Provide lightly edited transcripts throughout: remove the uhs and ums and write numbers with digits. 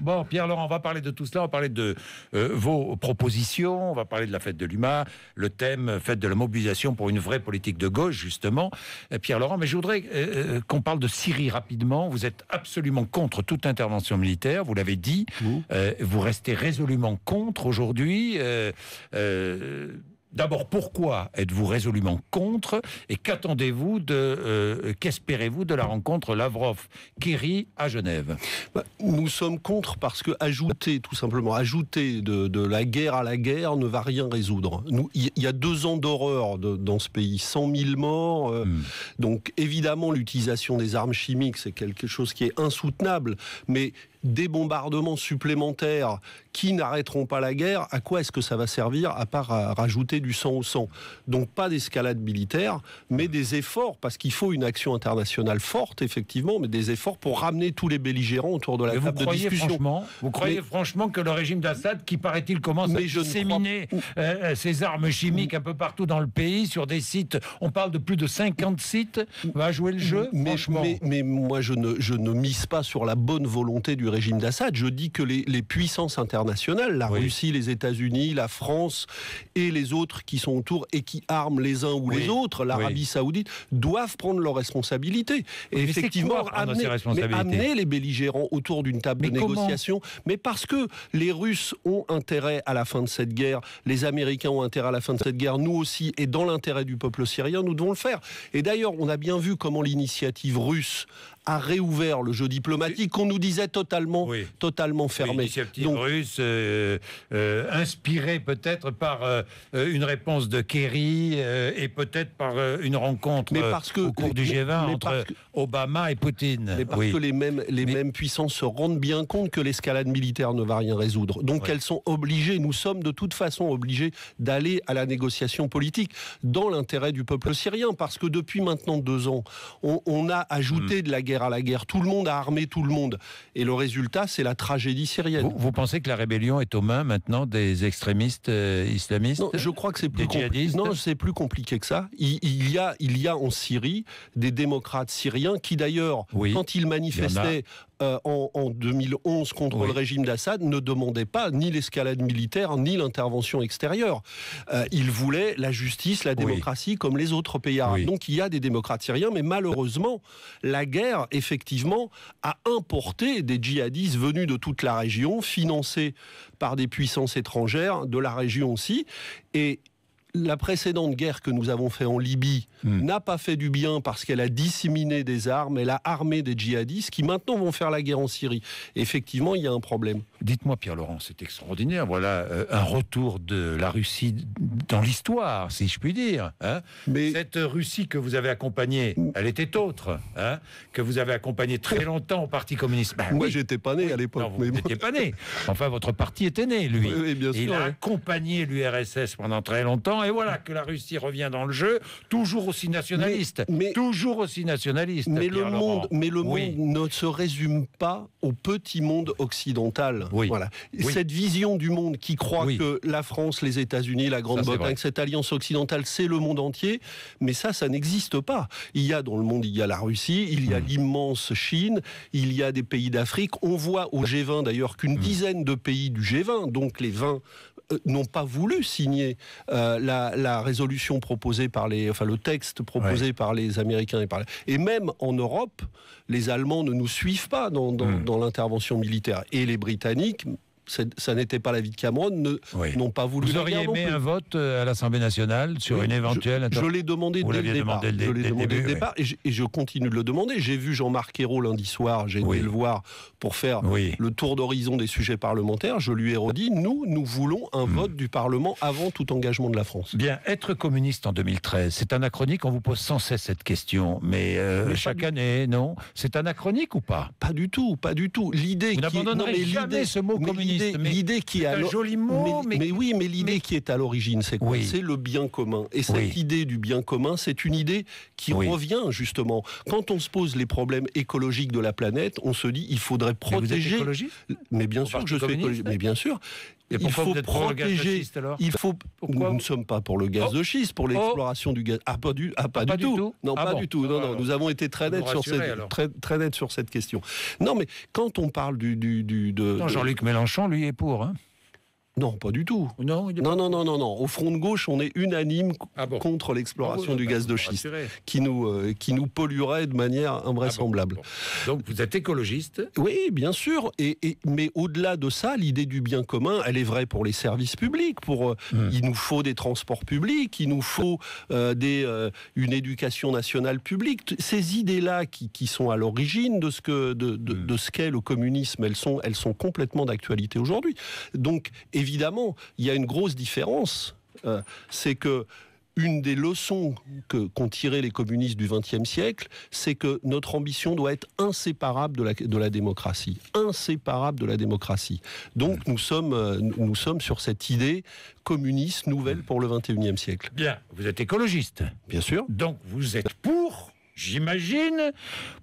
Bon, Pierre-Laurent, on va parler de tout cela, on va parler de vos propositions, on va parler de la fête de l'UMA, le thème fête de la mobilisation pour une vraie politique de gauche, justement. Pierre-Laurent, mais je voudrais qu'on parle de Syrie rapidement. Vous êtes absolument contre toute intervention militaire, vous l'avez dit. Vous restez résolument contre aujourd'hui. D'abord, pourquoi êtes-vous résolument contre et qu'attendez-vous qu'espérez-vous de la rencontre Lavrov-Kerry à Genève? Nous sommes contre parce que ajouter de la guerre à la guerre ne va rien résoudre. Il y a 2 ans d'horreur dans ce pays, 100 000 morts. Donc évidemment, l'utilisation des armes chimiques, c'est quelque chose qui est insoutenable, mais des bombardements supplémentaires qui n'arrêteront pas la guerre, à quoi est-ce que ça va servir à part à rajouter du sang au sang? Donc pas d'escalade militaire, mais des efforts, parce qu'il faut une action internationale forte, effectivement, mais des efforts pour ramener tous les belligérants autour de la table de discussion. Vous croyez franchement que le régime d'Assad, qui paraît-il commence à disséminer ses armes chimiques un peu partout dans le pays, sur des sites, on parle de plus de 50 sites, va jouer le jeu, franchement? Mais moi je ne mise pas sur la bonne volonté du régime d'Assad. Je dis que les puissances internationales, la Russie, les États-Unis, la France et les autres qui sont autour et qui arment les uns ou les autres, l'Arabie Saoudite, doivent prendre leurs responsabilités. Et effectivement, amener les belligérants autour d'une table de négociation. Mais parce que les Russes ont intérêt à la fin de cette guerre, les Américains ont intérêt à la fin de cette guerre, nous aussi, et dans l'intérêt du peuple syrien, nous devons le faire. Et d'ailleurs, on a bien vu comment l'initiative russe a réouvert le jeu diplomatique qu'on nous disait totalement fermé. L'initiative russe, inspirée peut-être par une réponse de Kerry et peut-être par une rencontre au cours du G20 entre Obama et Poutine. Mais parce que les mêmes puissances se rendent bien compte que l'escalade militaire ne va rien résoudre. Donc elles sont obligées, nous sommes de toute façon obligés d'aller à la négociation politique dans l'intérêt du peuple syrien. Parce que depuis maintenant 2 ans, on a ajouté de la guerre à la guerre. Tout le monde a armé tout le monde. Et le résultat, c'est la tragédie syrienne. Vous pensez que la rébellion est aux mains maintenant des extrémistes islamistes? Non, je crois que c'est plus compliqué. Non, c'est plus compliqué que ça. Il y a en Syrie des démocrates syriens qui d'ailleurs, quand ils manifestaient en 2011 contre le régime d'Assad, ne demandaient pas ni l'escalade militaire ni l'intervention extérieure. Ils voulaient la justice, la démocratie comme les autres pays arabes. Donc il y a des démocrates syriens, mais malheureusement, la guerre, effectivement, a importé des djihadistes venus de toute la région, financés par des puissances étrangères, de la région aussi, et la précédente guerre que nous avons faite en Libye n'a pas fait du bien parce qu'elle a disséminé des armes, elle a armé des djihadistes qui maintenant vont faire la guerre en Syrie. Et effectivement, il y a un problème. Dites-moi, Pierre-Laurent, c'est extraordinaire. Voilà un retour de la Russie dans l'histoire, si je puis dire. Mais cette Russie que vous avez accompagnée, elle était autre, que vous avez accompagnée très longtemps au Parti communiste. Moi, j'étais pas né à l'époque. Non, vous n'étiez pas né. Enfin, votre parti était né, lui. Oui, bien sûr, il a accompagné l'URSS pendant très longtemps. Et voilà que la Russie revient dans le jeu, toujours aussi nationaliste. Toujours aussi nationaliste. Mais le monde ne se résume pas au petit monde occidental. Voilà. Cette vision du monde qui croit que la France, les États-Unis, la Grande-Bretagne, cette alliance occidentale, c'est le monde entier. Mais ça n'existe pas. Il y a dans le monde, il y a la Russie, il y a l'immense Chine, il y a des pays d'Afrique. On voit au G20 d'ailleurs qu'une dizaine de pays du G20, donc les 20, n'ont pas voulu signer la résolution proposée le texte proposé par les Américains et même en Europe, les Allemands ne nous suivent pas dans l'intervention militaire et les Britanniques. Ça n'était pas l'avis de Cameron, n'ont pas voulu. Vous auriez aimé un vote à l'Assemblée nationale sur une éventuelle... Je l'ai demandé dès le départ. Et je continue de le demander. J'ai vu Jean-Marc Ayrault lundi soir, j'ai été le voir pour faire le tour d'horizon des sujets parlementaires. Je lui ai redit, nous voulons un vote du Parlement avant tout engagement de la France. Bien, être communiste en 2013, c'est anachronique, on vous pose sans cesse cette question, mais chaque année, non? C'est anachronique ou pas? Pas du tout. L'idée vous n'abandonnerez jamais ce mot communiste. L'idée qui est un joli mot, mais l'idée qui est à l'origine, c'est quoi? C'est le bien commun. Et cette idée du bien commun, c'est une idée qui revient justement. Quand on se pose les problèmes écologiques de la planète, on se dit il faudrait protéger. Vous êtes écologiste? Mais bien sûr que je suis écologiste. Mais bien sûr, Et pourquoi vous êtes pour le gaz de schiste, alors ? Nous ne sommes pas pour le gaz de schiste, pour l'exploration du gaz. Pas du tout. Non, pas du tout. Non, nous avons été très nets sur cette question. Non, mais quand on parle Jean-Luc Mélenchon, lui, est pour. Hein. Non, pas du tout. Non. Au Front de gauche, on est unanime contre l'exploration du gaz de schiste, qui nous polluerait de manière invraisemblable. Donc vous êtes écologiste ? Oui, bien sûr. Mais au-delà de ça, l'idée du bien commun, elle est vraie pour les services publics. Il nous faut des transports publics, il nous faut une éducation nationale publique. Ces idées-là qui sont à l'origine de ce qu'est le communisme, elles sont complètement d'actualité aujourd'hui. Donc, évidemment, il y a une grosse différence. C'est que une des leçons qu'ont tiré les communistes du XXe siècle, c'est que notre ambition doit être inséparable de la démocratie. Inséparable de la démocratie. Donc nous sommes sur cette idée communiste nouvelle pour le XXIe siècle. Bien, vous êtes écologiste. Bien sûr. Donc vous êtes pour... J'imagine,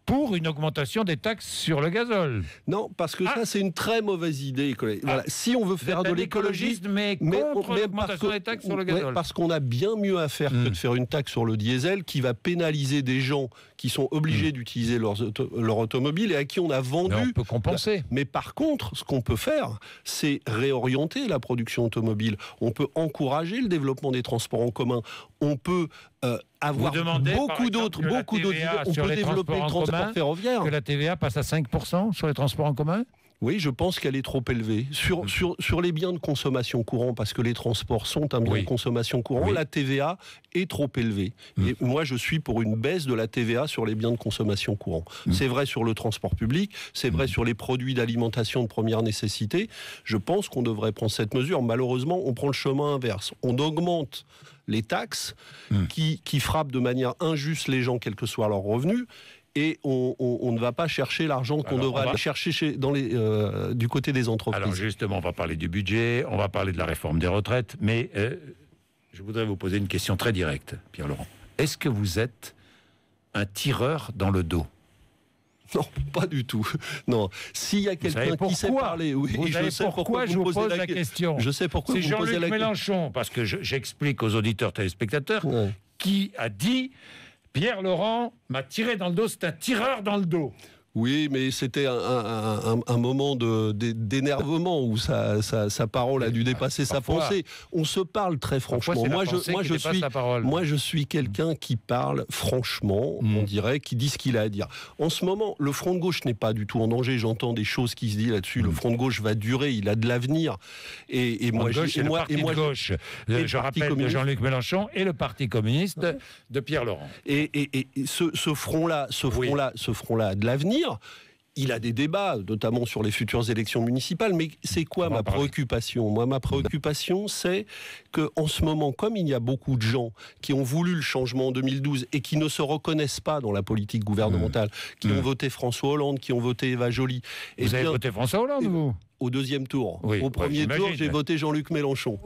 pour une augmentation des taxes sur le gazole. Non, parce que ça, c'est une très mauvaise idée. Voilà. Si on veut faire de l'écologisme, mais contre l'augmentation des taxes sur le gazole. Parce qu'on a bien mieux à faire que de faire une taxe sur le diesel qui va pénaliser des gens qui sont obligés d'utiliser leur automobile et à qui on a vendu... Mais on peut compenser. Mais par contre, ce qu'on peut faire, c'est réorienter la production automobile. On peut encourager le développement des transports en commun. On peut... avoir beaucoup d'autres idées. On peut développer le transport ferroviaire. Que la TVA passe à 5% sur les transports en commun ? Oui, je pense qu'elle est trop élevée. Sur les biens de consommation courant, parce que les transports sont un bien de consommation courant, la TVA est trop élevée. Et moi, je suis pour une baisse de la TVA sur les biens de consommation courant. C'est vrai sur le transport public, c'est vrai sur les produits d'alimentation de première nécessité. Je pense qu'on devrait prendre cette mesure. Malheureusement, on prend le chemin inverse. On augmente les taxes qui frappent de manière injuste les gens, quels que soient leurs revenus, et on ne va pas chercher l'argent qu'on devrait aller chercher du côté des entreprises. Alors justement, on va parler du budget, on va parler de la réforme des retraites, mais je voudrais vous poser une question très directe, Pierre-Laurent. Est-ce que vous êtes un tireur dans le dos ? Non, pas du tout. Non. S'il y a quelqu'un qui sait parler, je sais pourquoi je vous pose la question. Je sais pourquoi vous posez la question. C'est Jean-Luc Mélenchon, parce que j'explique aux auditeurs téléspectateurs, qui a dit « Pierre Laurent m'a tiré dans le dos, c'est un tireur dans le dos ». Oui, mais c'était un moment d'énervement où sa parole a dû dépasser sa pensée. On se parle très franchement. Moi, je suis quelqu'un qui parle franchement, on dirait, qui dit ce qu'il a à dire. En ce moment, le Front de gauche n'est pas du tout en danger. J'entends des choses qui se disent là-dessus. Le Front de gauche va durer, il a de l'avenir. Et moi, le parti de gauche, je rappelle, de Jean-Luc Mélenchon et le Parti communiste de Pierre Laurent. Et ce front-là a de l'avenir. Il a des débats, notamment sur les futures élections municipales, mais c'est quoi ma préoccupation ? Moi, ma préoccupation, c'est qu'en ce moment, comme il y a beaucoup de gens qui ont voulu le changement en 2012 et qui ne se reconnaissent pas dans la politique gouvernementale, qui ont voté François Hollande, qui ont voté Eva Joly... Vous avez voté François Hollande, vous ? Au deuxième tour. Au premier tour, j'ai voté Jean-Luc Mélenchon.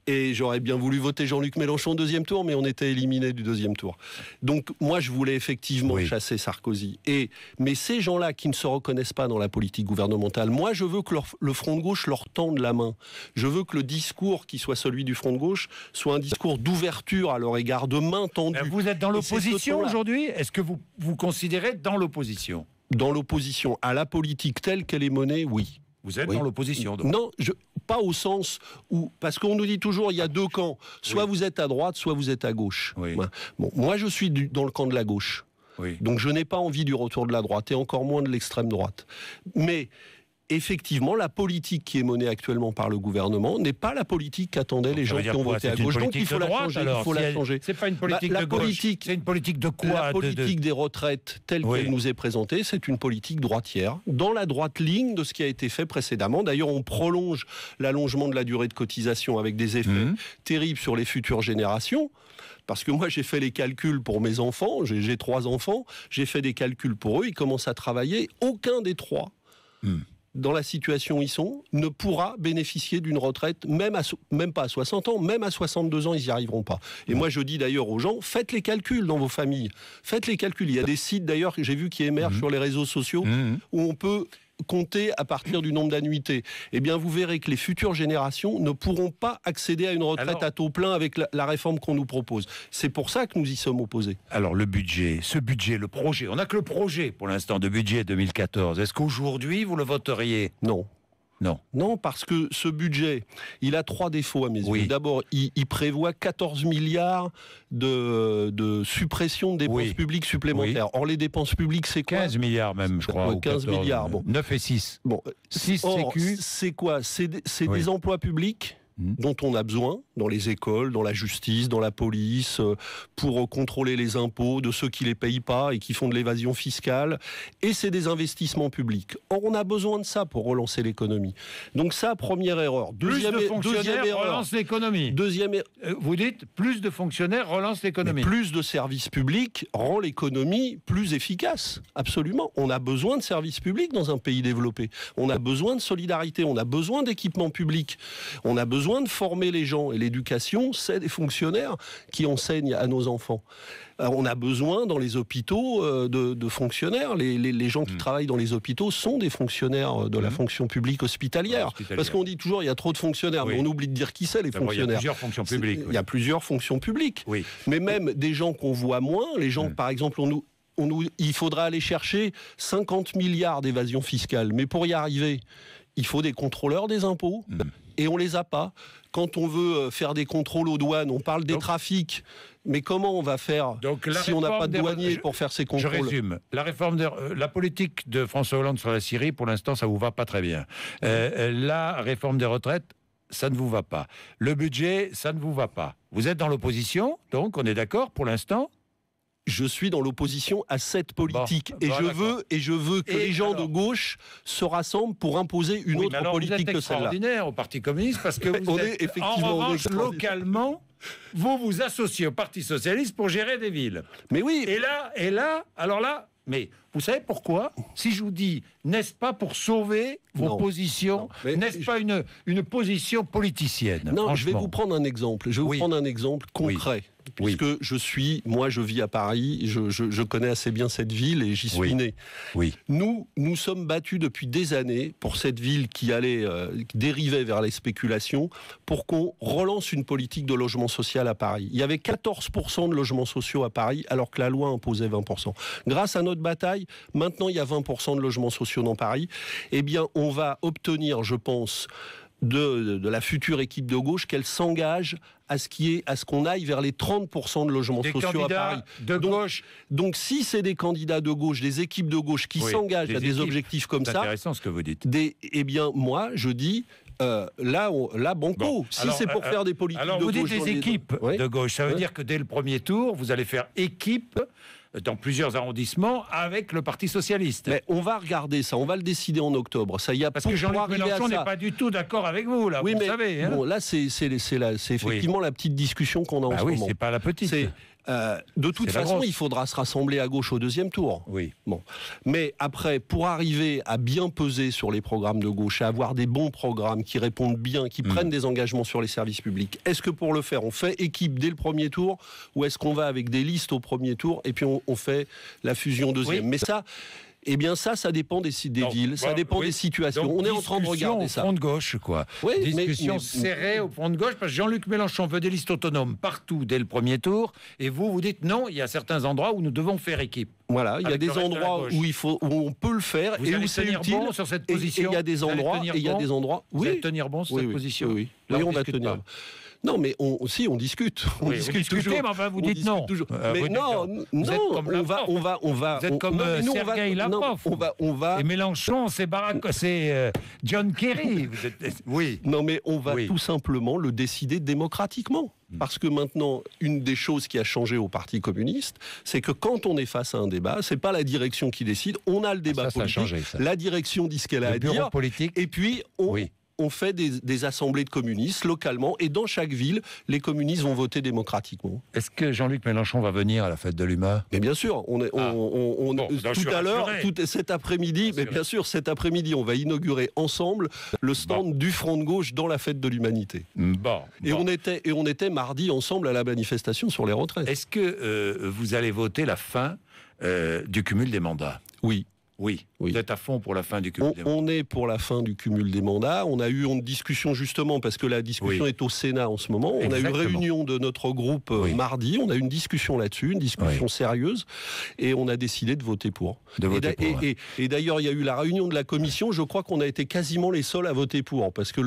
Et j'aurais bien voulu voter Jean-Luc Mélenchon au deuxième tour, mais on était éliminé du deuxième tour. Donc moi, je voulais effectivement chasser Sarkozy. Mais ces gens-là qui ne se reconnaissent pas dans la politique gouvernementale, moi, je veux que le Front de gauche leur tende la main. Je veux que le discours qui soit celui du Front de gauche soit un discours d'ouverture à leur égard, de main tendue. Vous êtes dans l'opposition aujourd'hui ? Est-ce que vous vous considérez dans l'opposition ? Dans l'opposition à la politique telle qu'elle est menée, oui. Vous êtes dans l'opposition, donc. Non, pas au sens où... Parce qu'on nous dit toujours, il y a deux camps. Soit vous êtes à droite, soit vous êtes à gauche. Bon, moi, je suis dans le camp de la gauche. Donc je n'ai pas envie du retour de la droite, et encore moins de l'extrême droite. Mais... effectivement, la politique qui est menée actuellement par le gouvernement n'est pas la politique qu'attendaient les gens qui ont voté à gauche. Donc il faut la changer. Il faut la changer. C'est pas une politique de gauche. C'est une politique de quoi ? La politique des retraites telle qu'elle nous est présentée, c'est une politique droitière, dans la droite ligne de ce qui a été fait précédemment. D'ailleurs, on prolonge l'allongement de la durée de cotisation avec des effets terribles sur les futures générations. Parce que moi, j'ai fait les calculs pour mes enfants. J'ai 3 enfants. J'ai fait des calculs pour eux. Ils commencent à travailler. Aucun des 3... dans la situation où ils sont, ne pourra bénéficier d'une retraite, même pas à 60 ans, même à 62 ans, ils n'y arriveront pas. Et moi, je dis d'ailleurs aux gens, faites les calculs dans vos familles. Faites les calculs. Il y a des sites, d'ailleurs, que j'ai vu qui émergent sur les réseaux sociaux, où on peut compter à partir du nombre d'annuités, eh bien vous verrez que les futures générations ne pourront pas accéder à une retraite à taux plein avec la réforme qu'on nous propose. C'est pour ça que nous y sommes opposés. Alors le budget, le projet, on n'a que le projet pour l'instant de budget 2014. Est-ce qu'aujourd'hui vous le voteriez ? Non. Non. Non, parce que ce budget, il a 3 défauts à mes yeux. D'abord, il prévoit 14 milliards de suppression de dépenses publiques supplémentaires. Or, les dépenses publiques, c'est quoi ? 15 milliards même, je crois. 15 milliards, bon. 9 et 6. Bon. 6 sécu. C'est quoi ? C'est des emplois publics dont on a besoin dans les écoles, dans la justice, dans la police, pour contrôler les impôts de ceux qui ne les payent pas et qui font de l'évasion fiscale. Et c'est des investissements publics. Or, on a besoin de ça pour relancer l'économie. Donc ça, première erreur. Plus de fonctionnaires relance l'économie. Vous dites, plus de fonctionnaires relance l'économie. Plus de services publics rend l'économie plus efficace. Absolument. On a besoin de services publics dans un pays développé. On a besoin de solidarité. On a besoin d'équipements publics. On a besoin de former les gens. Et l'éducation, c'est des fonctionnaires qui enseignent à nos enfants. On a besoin dans les hôpitaux de fonctionnaires. Les gens qui travaillent dans les hôpitaux sont des fonctionnaires de la fonction publique hospitalière. Parce qu'on dit toujours il y a trop de fonctionnaires, mais on oublie de dire qui c'est les fonctionnaires. Il y a plusieurs fonctions publiques. Il y a plusieurs fonctions publiques. Mais même des gens qu'on voit moins, les gens, par exemple, il faudra aller chercher 50 milliards d'évasion fiscale. Mais pour y arriver, il faut des contrôleurs des impôts. Et on les a pas. Quand on veut faire des contrôles aux douanes, on parle des trafics. Mais comment on va faire si on n'a pas de douaniers pour faire ces contrôles ? Je résume. La politique de François Hollande sur la Syrie, pour l'instant, ça vous va pas très bien. La réforme des retraites, ça ne vous va pas. Le budget, ça ne vous va pas. Vous êtes dans l'opposition, donc on est d'accord pour l'instant ? Je suis dans l'opposition à cette politique. Je veux que les gens de gauche se rassemblent pour imposer une autre politique que celle-là. Vous êtes extraordinaire au Parti communiste parce que vous êtes effectivement en revanche, localement, vous vous associez au Parti socialiste pour gérer des villes. Mais oui. Alors là, mais vous savez pourquoi ? Si je vous dis, n'est-ce pas pour sauver vos positions ? N'est-ce pas une position politicienne ? Non, je vais vous prendre un exemple. Je vais vous prendre un exemple concret. Puisque je vis à Paris, je connais assez bien cette ville et j'y suis né. Nous sommes battus depuis des années pour cette ville qui dérivait vers les spéculations, pour qu'on relance une politique de logement social à Paris. Il y avait 14% de logements sociaux à Paris, alors que la loi imposait 20%. Grâce à notre bataille, maintenant il y a 20% de logements sociaux dans Paris. Eh bien, on va obtenir, je pense, de la future équipe de gauche qu'elle s'engage à ce qu'on aille vers les 30% de logements sociaux à Paris. Gauche. Donc si c'est des candidats de gauche, des équipes de gauche qui s'engagent à des objectifs comme ça... C'est intéressant ce que vous dites. Eh bien, moi, je dis... là, banco. Si c'est pour faire des politiques de gauche... Alors, vous dites des équipes de gauche. Ça veut dire que dès le premier tour, vous allez faire équipe dans plusieurs arrondissements avec le Parti socialiste. Mais on va regarder ça, on va le décider en octobre. Ça y a parce que Jean-Luc Mélenchon n'est pas du tout d'accord avec vous, là, vous savez. Hein. Bon, là, c'est effectivement la petite discussion qu'on a en ce moment. Oui, c'est pas la petite. De toute façon, il faudra se rassembler à gauche au deuxième tour. Bon. Mais après, pour arriver à bien peser sur les programmes de gauche, à avoir des bons programmes qui répondent bien, qui prennent des engagements sur les services publics, est-ce que pour le faire, on fait équipe dès le premier tour ou est-ce qu'on va avec des listes au premier tour et puis on fait la fusion deuxième ? Mais ça... Eh bien ça dépend des villes, ça dépend des situations. Donc, on est en train de regarder ça. Au front de gauche, quoi. Discussion serrée au front de gauche, parce que Jean-Luc Mélenchon veut des listes autonomes partout dès le premier tour, et vous dites non, il y a certains endroits où nous devons faire équipe. Voilà, il y a des endroits où on peut le faire et où c'est utile. Bon sur cette position. Et il y a des endroits, Vous allez tenir bon sur cette position. Oui, on va tenir. Non, mais on discute. On discute toujours. Mais enfin, vous dites non. Mais non, on va. Vous êtes comme Sergueï Lavrov. Et Mélenchon, c'est John Kerry. Oui. Non, mais on va tout simplement le décider démocratiquement. Parce que maintenant, une des choses qui a changé au Parti communiste, c'est que quand on est face à un débat, c'est pas la direction qui décide, on a le débat politique. Ça a changé, ça. La direction dit ce qu'elle a à dire. Politique. Et puis, on fait des assemblées de communistes localement, et dans chaque ville, les communistes vont voter démocratiquement. Est-ce que Jean-Luc Mélenchon va venir à la fête de l'UMA ? Mais bien sûr, tout à l'heure, cet après-midi, bien sûr, cet après-midi, on va inaugurer ensemble le stand du Front de gauche dans la fête de l'Humanité. Et on était mardi ensemble à la manifestation sur les retraites. Est-ce que vous allez voter la fin du cumul des mandats ? Oui. Oui. Vous êtes à fond pour la fin du cumul des mandats. On est pour la fin du cumul des mandats. On a eu une discussion justement, parce que la discussion est au Sénat en ce moment. On a eu réunion de notre groupe mardi. On a eu une discussion là-dessus, une discussion sérieuse. Et on a décidé de voter pour. Et d'ailleurs, il y a eu la réunion de la commission. Je crois qu'on a été quasiment les seuls à voter pour. Parce que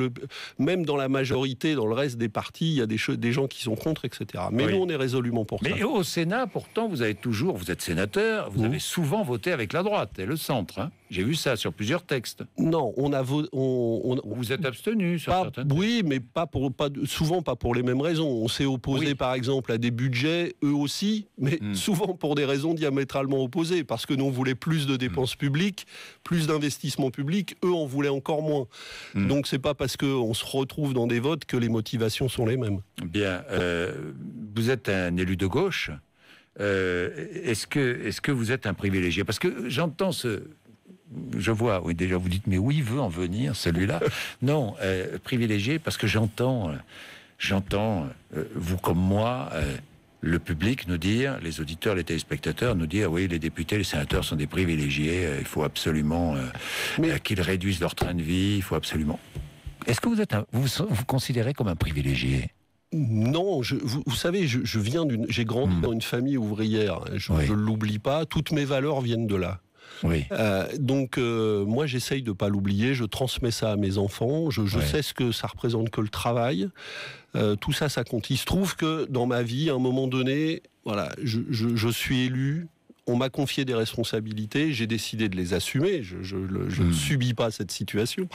même dans la majorité, dans le reste des partis, il y a des gens qui sont contre, etc. Mais nous, on est résolument pour ça. Mais au Sénat, pourtant, vous êtes sénateur, vous avez souvent voté avec la droite et le centre. J'ai vu ça sur plusieurs textes. Non, vous êtes abstenu sur certains textes. Oui, mais souvent pas pour les mêmes raisons. On s'est opposé, par exemple, à des budgets, eux aussi, mais souvent pour des raisons diamétralement opposées. Parce que nous, on voulait plus de dépenses publiques, plus d'investissements publics. Eux en voulaient encore moins. Donc, c'est pas parce qu'on se retrouve dans des votes que les motivations sont les mêmes. Bien. Vous êtes un élu de gauche. Est-ce que vous êtes un privilégié? Parce que j'entends je vois, déjà vous dites, mais où il veut en venir, celui-là? Non, privilégié, parce que j'entends, vous comme moi, le public nous dire, les auditeurs, les téléspectateurs nous dire, oui, les députés, les sénateurs sont des privilégiés, il faut absolument qu'ils réduisent leur train de vie, il faut absolument... Est-ce que vous considérez comme un privilégié? Non, vous savez, j'ai grandi dans une famille ouvrière, je ne l'oublie pas, toutes mes valeurs viennent de là. Oui. Donc moi j'essaye de ne pas l'oublier, je transmets ça à mes enfants, je sais ce que ça représente que le travail, tout ça compte. Il se trouve que dans ma vie, à un moment donné, voilà, je suis élu, on m'a confié des responsabilités, j'ai décidé de les assumer, je ne subis pas cette situation,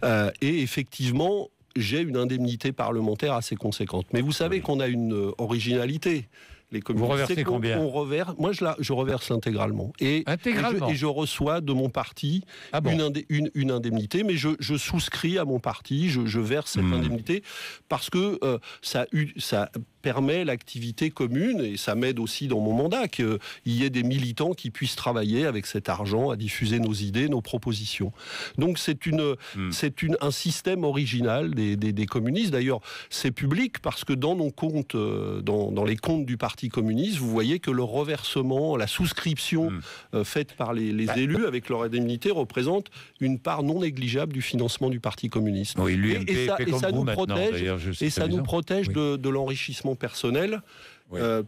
et effectivement j'ai une indemnité parlementaire assez conséquente. Mais vous savez qu'on a une originalité. Vous reversez combien? Moi, je reverse intégralement. Et je reçois de mon parti une indemnité, mais je souscris à mon parti, je verse cette indemnité, parce que ça permet l'activité commune, et ça m'aide aussi dans mon mandat, qu'il y ait des militants qui puissent travailler avec cet argent à diffuser nos idées, nos propositions. Donc c'est un système original des communistes. D'ailleurs, c'est public, parce que dans nos comptes, dans les comptes du Parti communiste, vous voyez que le reversement, la souscription faite par les élus avec leur indemnité représente une part non négligeable du financement du Parti communiste. Oui, l'UMP fait comme vous maintenant, d'ailleurs. Et ça nous protège de l'enrichissement personnel,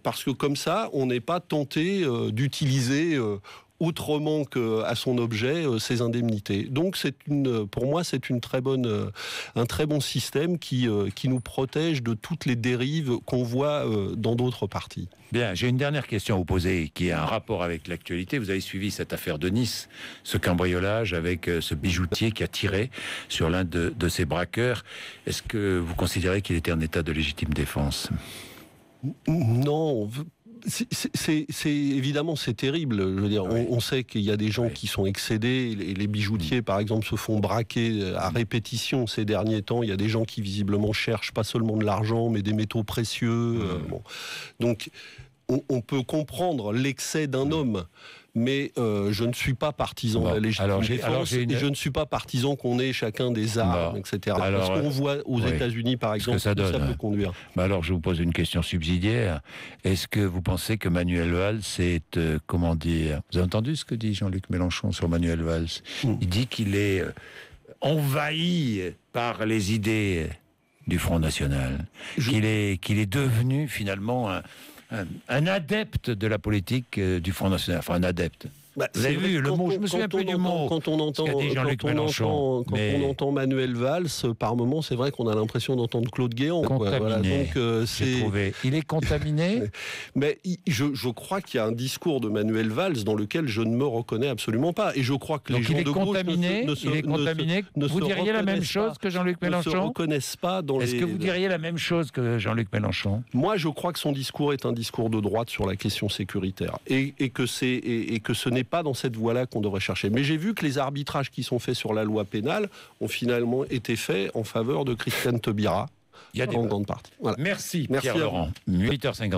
parce que comme ça, on n'est pas tenté d'utiliser autrement qu'à son objet ces indemnités. Donc pour moi, c'est un très bon système qui nous protège de toutes les dérives qu'on voit dans d'autres partis. Bien, j'ai une dernière question à vous poser qui a un rapport avec l'actualité. Vous avez suivi cette affaire de Nice, ce cambriolage avec ce bijoutier qui a tiré sur l'un de ses braqueurs. Est-ce que vous considérez qu'il était en état de légitime défense? Non. Évidemment, c'est terrible. Je veux dire, on sait qu'il y a des gens qui sont excédés. Les bijoutiers, par exemple, se font braquer à répétition ces derniers temps. Il y a des gens qui visiblement cherchent pas seulement de l'argent, mais des métaux précieux. Donc, on peut comprendre l'excès d'un homme. Mais je ne suis pas partisan de la légitime défense, et je ne suis pas partisan qu'on ait chacun des armes, etc. Parce qu'on voit aux États-Unis, par exemple, ça peut conduire. Alors, je vous pose une question subsidiaire. Est-ce que vous pensez que Manuel Valls est, comment dire... Vous avez entendu ce que dit Jean-Luc Mélenchon sur Manuel Valls? Il dit qu'il est envahi par les idées du Front National, qu'il est devenu finalement un adepte de la politique du Front National, enfin un adepte. Vous avez vu le mot, je me souviens plus du mot. Quand on entend Manuel Valls, par moment, c'est vrai qu'on a l'impression d'entendre Claude Guéant. Contaminé, j'ai trouvé. Il est contaminé. Mais je crois qu'il y a un discours de Manuel Valls dans lequel je ne me reconnais absolument pas. Et je crois que les gens de gauche il est contaminé. Vous diriez la même chose que Jean-Luc Mélenchon? Ne se reconnaissent pas dans Est-ce que vous diriez la même chose que Jean-Luc Mélenchon? Moi, je crois que son discours est un discours de droite sur la question sécuritaire. Et que ce n'est pas dans cette voie-là qu'on devrait chercher. Mais j'ai vu que les arbitrages qui sont faits sur la loi pénale ont finalement été faits en faveur de Christiane Taubira, en grande partie. Voilà. Merci Pierre Laurent. 8h50.